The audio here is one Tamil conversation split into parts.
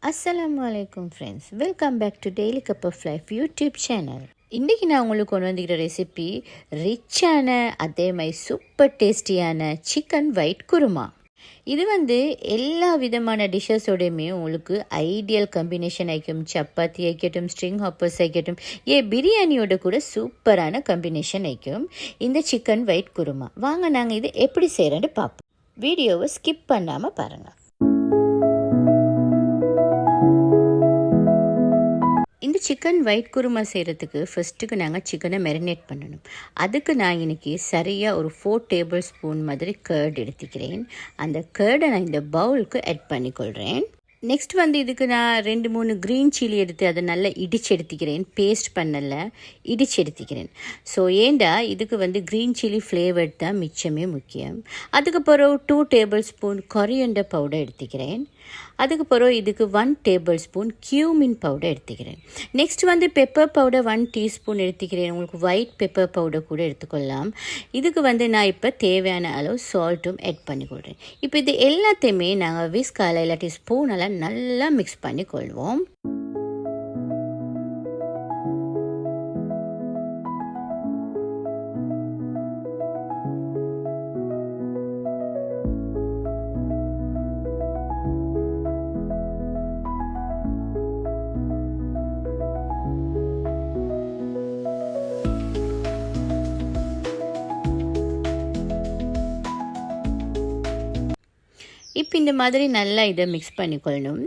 அஸ்ஸலாமு அலைக்கும் friends, welcome back to daily cup of life YouTube channel. இன்றைக்கி நான் உங்களுக்கு கொண்டு வந்துக்கிற ரெசிபி ரிச்சான அதே மாதிரி சூப்பர் டேஸ்டியான சிக்கன் ஒயிட் குருமா. இது எல்லா விதமான டிஷ்ஷஸோடையுமே உங்களுக்கு ஐடியல் காம்பினேஷன் ஆகிக்கும். சப்பாத்தி ஆகிக்கட்டும், ஸ்ட்ரிங் ஹாப்பர்ஸ் ஆகிக்கட்டும், பிரியாணியோட கூட சூப்பரான காம்பினேஷன் ஆகிக்கும் இந்த சிக்கன் ஒயிட் குருமா. வாங்க நாங்கள் இது எப்படி செய்கிறேன்னு பார்ப்போம். வீடியோவை ஸ்கிப் பண்ணாமல் பாருங்கள். இந்த சிக்கன் ஒயிட் குருமா செய்கிறதுக்கு ஃபஸ்ட்டுக்கு நாங்கள் சிக்கனை மேரினேட் பண்ணணும். அதுக்கு நான் இன்றைக்கி சரியாக ஒரு 4 டேபிள் ஸ்பூன் மாதிரி கர்ட் எடுத்துக்கிறேன். அந்த கர்டை நான் இந்த பவுலுக்கு ஆட் பண்ணிக்கொள்கிறேன். நெக்ஸ்ட் இதுக்கு நான் 2-3 க்ரீன் சில்லி எடுத்து அதை நல்லா இடித்து எடுத்துக்கிறேன். பேஸ்ட் பண்ணலை, இடித்து எடுத்துக்கிறேன். ஸோ ஏண்டா இதுக்கு க்ரீன் சில்லி ஃப்ளேவர் தான் மிச்சமே முக்கியம். அதுக்கப்புறம் 2 டேபிள் ஸ்பூன் கொரியண்டர் பவுடர் எடுத்துக்கிறேன். அதுக்கப்புறம் இதுக்கு 1 டேபிள் ஸ்பூன் கியூமின் பவுடர் எடுத்துக்கிறேன். நெக்ஸ்ட் பெப்பர் பவுடர் 1 டீஸ்பூன் எடுத்துக்கிறேன். உங்களுக்கு ஒயிட் பெப்பர் பவுடர் கூட எடுத்துக்கொள்ளலாம். இதுக்கு நான் இப்போ தேவையான அளவு சால்ட்டும் ஆட் பண்ணிக்கொள்கிறேன். இப்போ இது எல்லாத்தையுமே நாங்கள் விஸ்கால இல்லாட்டி ஸ்பூனால் நல்லா மிக்ஸ் பண்ணிக்கொள்வோம். இப்போ இந்த மாதிரி நல்லா இதை மிக்ஸ் பண்ணிக்கொள்ளணும்.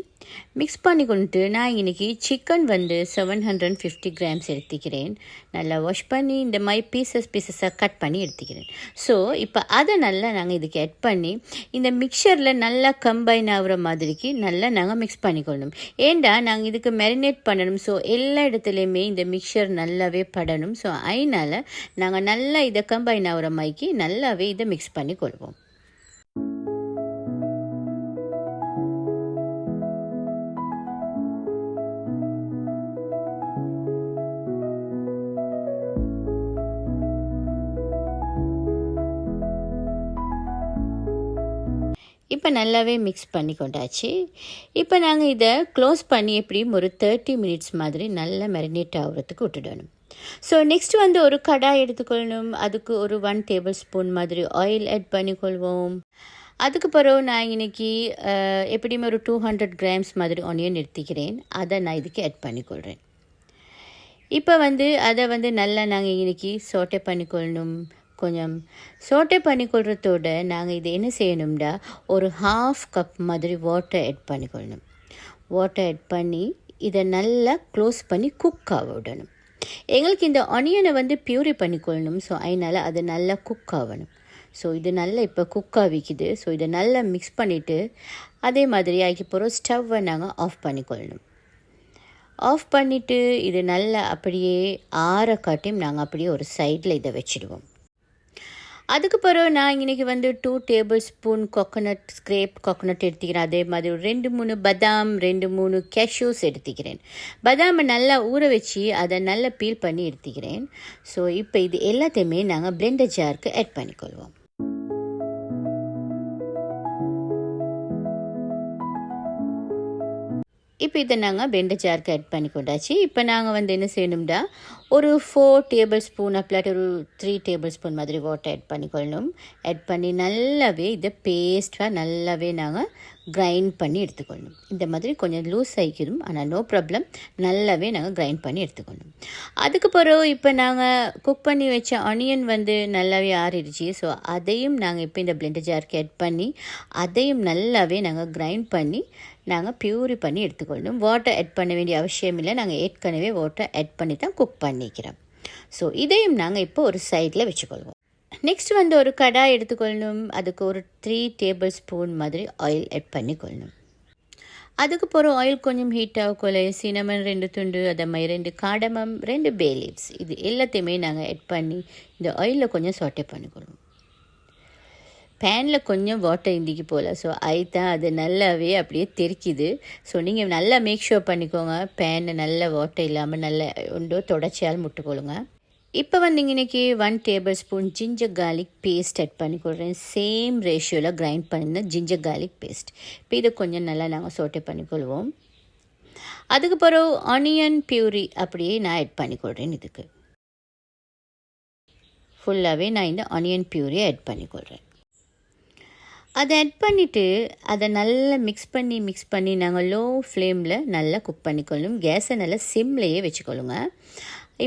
மிக்ஸ் பண்ணிக்கொண்டு நான் இன்றைக்கி சிக்கன் 750 கிராம்ஸ் எடுத்துக்கிறேன். நல்லா வாஷ் பண்ணி இந்த மாதிரி பீசஸாக கட் பண்ணி எடுத்துக்கிறேன். ஸோ இப்போ அதை நல்லா நாங்கள் இதுக்கு ஆட் பண்ணி இந்த மிக்சரில் நல்லா கம்பைன் ஆகிற மாதிரிக்கு நல்லா நாங்கள் மிக்ஸ் பண்ணிக்கொள்ளணும். ஏண்டா நாங்கள் இதுக்கு மேரினேட் பண்ணணும். ஸோ எல்லா இடத்துலையுமே இந்த மிக்சர் நல்லாவே படணும். ஸோ அதனால் நாங்கள் நல்லா இதை கம்பைன் ஆகிற மாதிரிக்கு நல்லாவே இதை மிக்ஸ் பண்ணிக்கொள்வோம். இப்போ நல்லாவே மிக்ஸ் பண்ணி கொண்டாச்சு. இப்போ நாங்கள் இதை க்ளோஸ் பண்ணி எப்படியும் ஒரு 30 மினிட்ஸ் மாதிரி நல்லா மேரினேட் ஆகிறதுக்கு விட்டுடணும். ஸோ நெக்ஸ்ட் ஒரு கடாய் எடுத்துக்கொள்ளணும். அதுக்கு ஒரு 1 டேபிள் ஸ்பூன் மாதிரி ஆயில் ஆட் பண்ணிக்கொள்வோம். அதுக்கு பிறகு நான் இன்றைக்கி எப்படியுமே ஒரு 200 கிராம்ஸ் மாதிரி ஆனியன் எடுத்துக்கிறேன். அதை நான் இதுக்கு ஆட் பண்ணிக்கொள்கிறேன். இப்போ அதை நல்லா நாங்கள் இன்றைக்கி சோட்டே பண்ணிக்கொள்ளணும். கொஞ்சம் சோட்டே பண்ணிக்கொள்கிறதோட நாங்கள் இது என்ன செய்யணும்டா, ஒரு 1/2 கப் மாதிரி வாட்டர் ஆட் பண்ணிக்கொள்ளணும். வாட்டர் ஆட் பண்ணி இதை நல்லா க்ளோஸ் பண்ணி குக் ஆக விடணும். எங்களுக்கு இந்த ஆனியனை பியூரி பண்ணிக்கொள்ளணும். ஸோ அதனால் அது நல்லா குக் ஆகணும். ஸோ இது நல்லா இப்போ குக் ஆகிக்குது. ஸோ இதை நல்லா மிக்ஸ் பண்ணிவிட்டு அதே மாதிரி ஆக்கி போகிறோம். ஸ்டவ்வை நாங்கள் ஆஃப் பண்ணிக்கொள்ளணும். ஆஃப் பண்ணிவிட்டு இது நல்லா அப்படியே ஆற காட்டியும் நாங்கள் அப்படியே ஒரு சைடில் இதை வச்சுடுவோம். அதுக்கு பிறகு நான் இன்றைக்கி 2 டேபிள் ஸ்பூன் ஸ்க்ரேப் கோகோனட் எடுத்துக்கிறேன். அதே மாதிரி 2-3 பதாம், 2-3 கேஷ்யூஸ் எடுத்துக்கிறேன். பதாமை நல்லா ஊற வச்சு அதை நல்லா பீல் பண்ணி எடுத்துக்கிறேன். ஸோ இப்போ இது எல்லாத்தையுமே நாங்கள் பிளெண்டர் ஜாருக்கு ஆட் பண்ணிக்கொள்வோம். இப்போ இதை நாங்கள் பிளெண்டர் ஜாருக்கு ஆட் பண்ணி கொண்டாச்சு. இப்போ நாங்கள் என்ன செய்யணும்டா, ஒரு 4 டேபிள் ஸ்பூன் அப்படிலாட்டி ஒரு 3 டேபிள் ஸ்பூன் மாதிரி வாட்டர் ஆட் பண்ணிக்கொள்ளணும். ஆட் பண்ணி நல்லாவே இதை பேஸ்ட்டாக நல்லாவே நாங்கள் கிரைண்ட் பண்ணி எடுத்துக்கொள்ளணும். இந்த மாதிரி கொஞ்சம் லூஸ் ஆகிக்கணும், ஆனால் நோ ப்ராப்ளம். நல்லாவே நாங்கள் கிரைண்ட் பண்ணி எடுத்துக்கொள்ளணும். அதுக்கு பிறகு இப்போ நாங்கள் குக் பண்ணி வச்ச ஆனியன் நல்லாவே ஆறிடுச்சு. ஸோ அதையும் நாங்கள் இப்போ இந்த பிளெண்டர் ஜாருக்கு ஆட் பண்ணி அதையும் நல்லாவே நாங்கள் கிரைண்ட் பண்ணி நாங்கள் பியூரி பண்ணி எடுத்துக்கொள்ளணும். வாட்டர் ஆட் பண்ண வேண்டிய அவசியம் இல்லை. நாங்கள் ஏற்கனவே வாட்டர் ஆட் பண்ணி தான் குக் பண்ணிக்கிறோம். ஸோ இதையும் நாங்கள் இப்போ ஒரு சைடில் வச்சுக்கொள்வோம். நெக்ஸ்ட் ஒரு கடாய் எடுத்துக்கொள்ளணும். அதுக்கு ஒரு 3 டேபிள் ஸ்பூன் மாதிரி ஆயில் ஆட் பண்ணிக்கொள்ளணும். அதுக்கு போகிற ஆயில் கொஞ்சம் ஹீட் ஆகக்குள்ள சினமன் 2 துண்டு, அதை மாதிரி 2 காடமம், 2 பே லீவ்ஸ், இது எல்லாத்தையுமே நாங்கள் ஆட் பண்ணி இந்த ஆயிலில் கொஞ்சம் சாட்டே பண்ணிக்கொள்வோம். பேனில் கொஞ்சம் வாட்டர் இந்திக்கு போல். ஸோ அதுதான் அது நல்லாவே அப்படியே தெரிக்குது. ஸோ நீங்கள் நல்லா மேக் ஷூர் பண்ணிக்கோங்க, பேனை நல்ல வாட்டர் இல்லாமல் நல்லா உண்டோ தொடச்சியால் முட்டுக்கொள்ளுங்க. இப்போ இன்றைக்கி 1 tablespoon ginger garlic paste add பண்ணிக்கொள்கிறேன். சேம் ரேஷியோவில் கிரைண்ட் பண்ணின ஜிஞ்சர் கார்லிக் பேஸ்ட். இப்போ இதை கொஞ்சம் நல்லா நாங்கள் சோட்டே பண்ணிக்கொள்வோம். அதுக்கு பிறகு ஆனியன் பியூரி அப்படியே நான் ஆட் பண்ணிக்கொள்கிறேன். இதுக்கு ஃபுல்லாகவே நான் இந்த ஆனியன் பியூரியை ஆட் பண்ணிக்கொள்கிறேன். அதை ஆட் பண்ணிவிட்டு அதை நல்லா மிக்ஸ் பண்ணி நாங்கள் லோ ஃப்ளேமில் நல்லா குக் பண்ணிக்கொள்ளணும். கேஸை நல்லா சிம்லேயே வச்சுக்கொள்ளுங்க.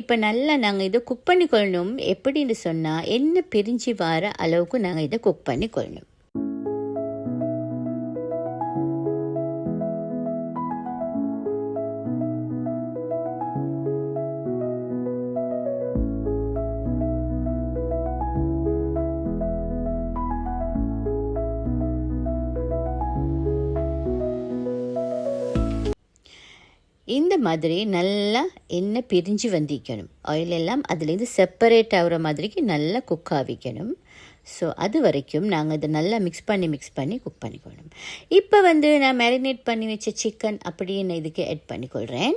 இப்போ நல்லா நாங்கள் இதை குக் பண்ணிக்கொள்ளணும். எப்படின்னு சொன்னால் எண்ணெய் பிரிஞ்சு வர அளவுக்கு நாங்கள் இதை குக் பண்ணிக்கொள்ளணும். இந்த மாதிரி நல்லா எண்ணெய் பிரிஞ்சு வந்திக்கணும். ஆயில் எல்லாம் அதுலேருந்து செப்பரேட் ஆகிற மாதிரிக்கு நல்லா குக் ஆகிக்கணும். ஸோ அது வரைக்கும் நாங்கள் இதை நல்லா மிக்ஸ் பண்ணி குக் பண்ணிக்கணும். இப்போ நான் மேரினேட் பண்ணி வச்ச சிக்கன் அப்படியே நான் இதுக்கு ஆட் பண்ணிக்கொள்கிறேன்.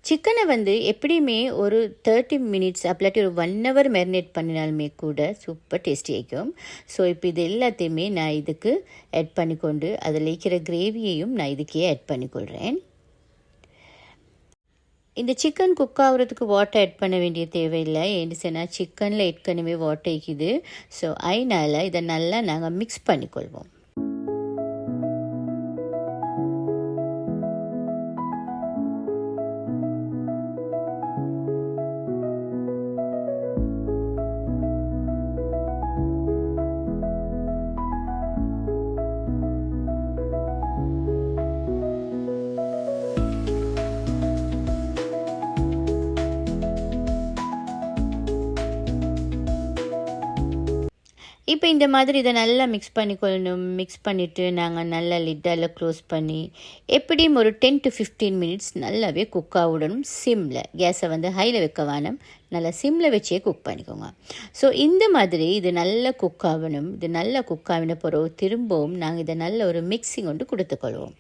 சிக்கனை எப்படியுமே ஒரு 30 மினிட்ஸ் அப்படிலாட்டி ஒரு 1 hour மேரினேட் பண்ணினாலுமே கூட சூப்பர் டேஸ்டி ஆகிக்கும். ஸோ இப்போ இது எல்லாத்தையுமே நான் இதுக்கு ஆட் பண்ணிக்கொண்டு அதில் இருக்கிற கிரேவியையும் நான் இதுக்கே ஆட் பண்ணிக்கொள்கிறேன். இந்த சிக்கன் குக் ஆகுறதுக்கு வாட்டர் ஆட் பண்ண வேண்டிய தேவையில்லை. ஏன்னு சொன்னால் சிக்கனில் ஏற்கனவே வாட்டர் இருக்குது. ஸோ அதனால் இதை நல்லா நாங்கள் மிக்ஸ் பண்ணிக்கொள்வோம். இப்போ இந்த மாதிரி இதை நல்லா மிக்ஸ் பண்ணிக்கொள்ளணும். மிக்ஸ் பண்ணிவிட்டு நாங்கள் நல்லா லிட்டால் க்ளோஸ் பண்ணி எப்படியும் ஒரு 10 to 15 மினிட்ஸ் நல்லாவே குக் ஆகிடணும். சிம்மில், கேஸை ஹையில் வைக்க வேணும், நல்லா சிம்மில் வச்சே குக் பண்ணிக்கோங்க. ஸோ இந்த மாதிரி இது நல்லா குக் ஆகணும். இது நல்லா குக் ஆகின பிறகு திரும்பவும் நாங்கள் இதை நல்ல ஒரு மிக்ஸிங் கொண்டு கொடுத்துக்கொள்வோம்.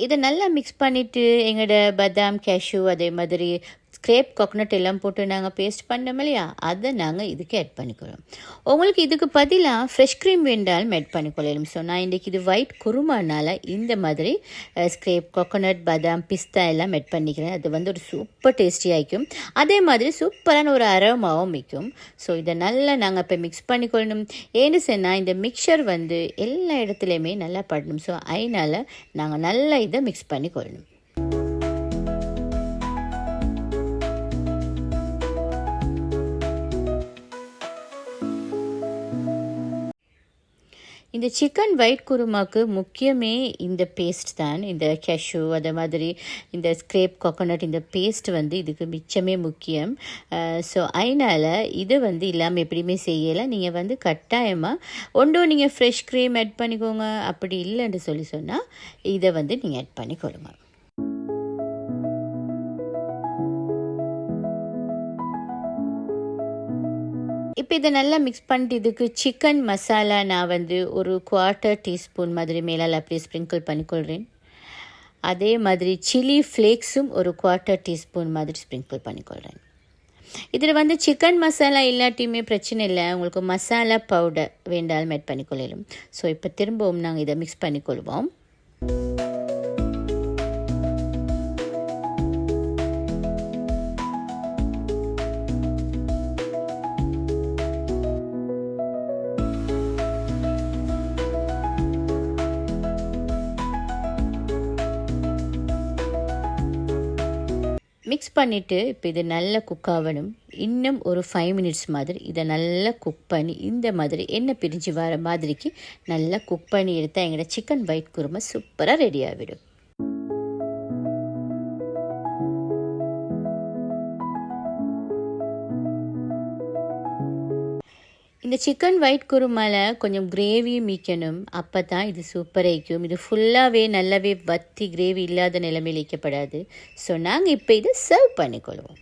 இதை நல்லா மிக்ஸ் பண்ணிவிட்டு எங்களோட பாதாம், கேஷ்யூ, அதே மாதிரி ஸ்க்ரேப் கோகனட் எல்லாம் போட்டு நாங்கள் பேஸ்ட் பண்ணோம் இல்லையா, அதை நாங்கள் இதுக்கு ஆட் பண்ணிக்கிறோம். உங்களுக்கு இதுக்கு பதிலாக ஃப்ரெஷ் க்ரீம் வேண்டாலும் ஆட் பண்ணிக்கொள்ளலாம். ஸோ நான் இன்றைக்கி இது ஒயிட் குருமானால் இந்த மாதிரி ஸ்க்ரேப் கோகனட், பாதாம், பிஸ்தா எல்லாம் ஆட் பண்ணிக்கிறேன். அது ஒரு சூப்பர் டேஸ்டியாக இருக்கும். அதே மாதிரி சூப்பரான ஒரு அரோமாவும் மிக்கும். ஸோ இதை நல்லா நாங்கள் இப்போ மிக்ஸ் பண்ணிக்கொள்ளணும். ஏன்னு சொன்னால் இந்த மிக்சர் எல்லா இடத்துலையுமே நல்லா படணும். ஸோ அதனால் நாங்கள் நல்லா இதை மிக்ஸ் பண்ணிக்கொள்ளணும். இந்த சிக்கன் ஒயிட் குருமாவுக்கு முக்கியமே இந்த பேஸ்ட் தான். இந்த கேஷ்யூ, அதே மாதிரி இந்த ஸ்க்ரேப் கோகோனட், இந்த பேஸ்ட் இதுக்கு மிச்சமே முக்கியம். ஸோ அதனால் இது இல்லாமல் எப்படியுமே செய்யலை. நீங்கள் கட்டாயமாக ஒன்றும் நீங்கள் ஃப்ரெஷ் க்ரீம் ஆட் பண்ணிக்கோங்க. அப்படி இல்லைன்னு சொன்னால் இதை நீங்கள் ஆட் பண்ணிக்கொள்ளுங்க. இப்போ இதை நல்லா மிக்ஸ் பண்ணிட்டு இதுக்கு சிக்கன் மசாலா நான் ஒரு 1/4 டீஸ்பூன் மாதிரி மேலால் அப்படியே ஸ்ப்ரிங்கிள் பண்ணிக்கொள்கிறேன். அதே மாதிரி சில்லி ஃப்ளேக்ஸும் ஒரு 1/4 டீஸ்பூன் மாதிரி ஸ்ப்ரிங்கிள் பண்ணிக்கொள்கிறேன். இதில் சிக்கன் மசாலா இல்லாட்டியுமே பிரச்சனை இல்லை. உங்களுக்கு மசாலா பவுடர் வேண்டாலும் ஆட் பண்ணிக்கொள்ளலாம். ஸோ இப்போ திரும்பவும் நாங்கள் இதை மிக்ஸ் பண்ணிக்கொள்வோம். மிக்ஸ் பண்ணிவிட்டு இப்போ இது நல்லா குக் ஆகணும். இன்னும் ஒரு 5 மினிட்ஸ் மாதிரி இதை நல்லா குக் பண்ணி இந்த மாதிரி எண்ணெய் பிரிஞ்சு வர மாதிரிக்கு நல்லா குக் பண்ணி எடுத்தால் எங்களோட சிக்கன் ஒயிட் குருமா சூப்பராக ரெடி ஆகிடும். இந்த சிக்கன் ஒயிட் குருமாவில் கொஞ்சம் கிரேவி மீக்கணும். அப்போ தான் இது சூப்பராக இருக்கும். இது ஃபுல்லாகவே நல்லாவே வத்தி கிரேவி இல்லாத நிலைமையில் வைக்கப்படாது. ஸோ நாங்கள் இப்போ இதை சர்வ் பண்ணிக்கொள்வோம்.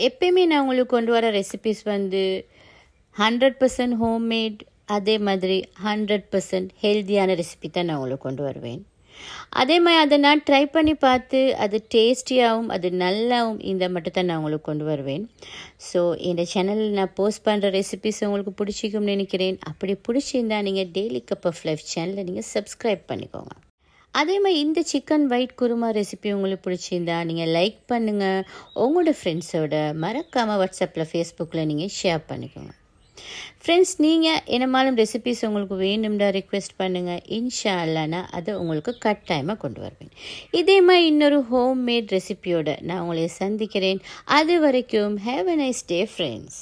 எப்பயுமே நான் உங்களுக்கு கொண்டு வர ரெசிபிஸ் வந்து 100% ஹோம்மேட், அதே மாதிரி 100% ஹெல்த்தியான ரெசிபி தான் நான் உங்களுக்கு கொண்டு வருவேன். அதே மாதிரி அதை நான் ட்ரை பண்ணி பார்த்து அது டேஸ்டியாகவும் அது நல்லாவும் இந்த மட்டும் தான் நான் உங்களுக்கு கொண்டு வருவேன். ஸோ இந்த சேனலில் நான் போஸ்ட் பண்ணுற ரெசிபிஸ் உங்களுக்கு பிடிச்சிக்கும்னு நினைக்கிறேன். அப்படி பிடிச்சிருந்தா நீங்கள் டெய்லி கப் ஆஃப் லைஃப் சேனலை நீங்கள் சப்ஸ்கிரைப் பண்ணிக்கோங்க. அதே மாதிரி இந்த சிக்கன் ஒயிட் குருமா ரெசிபி உங்களுக்கு பிடிச்சிருந்தா நீங்கள் லைக் பண்ணுங்கள். உங்களோட ஃப்ரெண்ட்ஸோட மறக்காமல் வாட்ஸ்அப்பில் ஃபேஸ்புக்கில் நீங்கள் ஷேர் பண்ணிக்கோங்க. ஃப்ரெண்ட்ஸ், நீங்கள் என்னமாலும் ரெசிபிஸ் உங்களுக்கு வேணும்னா ரிக்வெஸ்ட் பண்ணுங்கள். இன்ஷா அல்லாஹ் நான் அதை உங்களுக்கு கட்டாயமாக கொண்டு வருவேன். இதே மாதிரி இன்னொரு ஹோம்மேட் ரெசிபியோட நான் உங்களை சந்திக்கிறேன். அது வரைக்கும் have a nice day friends.